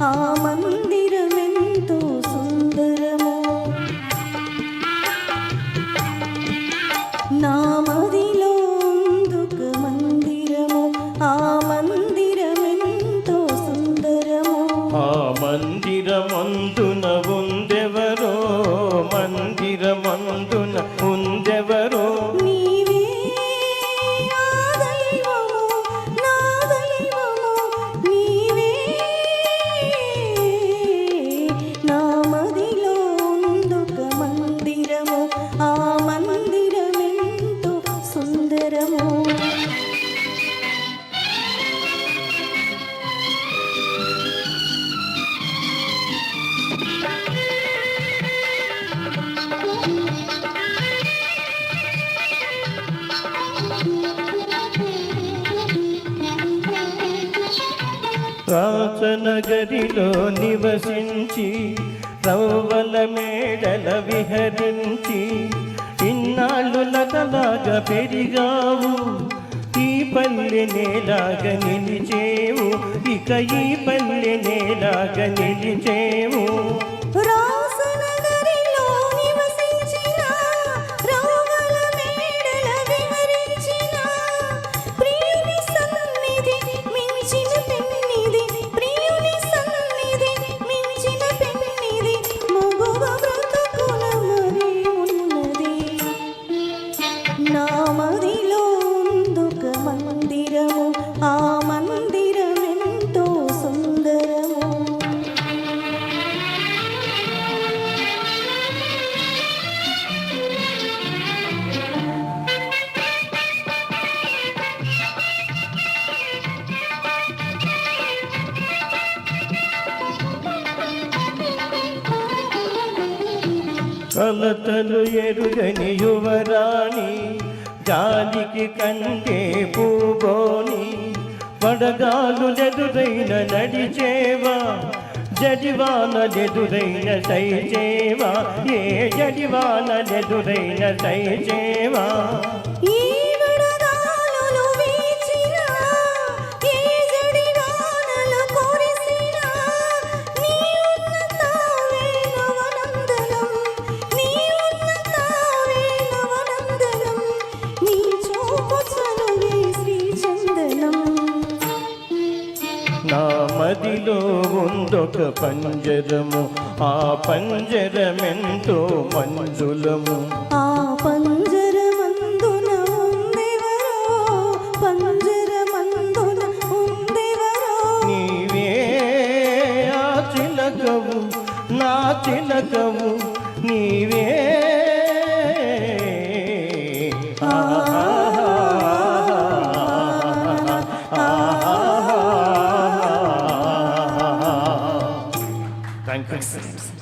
ఆ మందిరమెంతో సుందరము. నా మదిలో ఉందొక మందిరము, ఆ మందిరమెంతో సుందరము. ఆ మందిరమందున ఉందెవరో, మందిరమందున ఉందెవరో. నీవే నా దైవము, నా దైవము నీవే. నా మదిలో ఉందొక మందిరము, ఆ మందిరమెంతో సుందరము. రాచనగరిలో నివసించి రవ్వల మేడల విహరించి ఇన్నాళ్ళు లతలాగా పెరిగావు. ఈ పల్లె నేలాగా నిలిచేవు, ఇక ఈ పల్లె నేలాగా నిలిచేవు. రాసనగరిలో నివసించిన రవ్వల మేడల విహరించిన ప్రియుని సన్నిధి మించిన పెన్నిది, ప్రియుని సన్నిధి మించిన పెన్నిది మగువ బ్రతుకుల మరి ఉన్నది. నా మదిలో ఉందొక మందిరము, ఆ మందిరమెంతో సుందరము. కలతలు ఎరుగని యువరాణి, గాలికి కంటే పూబోని. పడగాలులెదురైన నడిచేవా, జడివానలెదురైన సైచేవా, ఏ జడివానలెదురైన సైచేవా. ఈ వడగాలులు వీచినా, ఏ జడివానలు కురిసినా, నీ ఉన్నతావే నవనందనం, నీ ఉన్నతావే నవనందనం, నీ చూపు చనువే శ్రీచందనం. నా మదిలో ఉందొక పంజరము, ఆ పంజరమెంతో మంజులము. ఆ పంజరమందున ఉందెవరో, పంజరమందున ఉందెవరో. నీవే ఆ చిలకవు, నా చిలకవు నీవే. Thank you.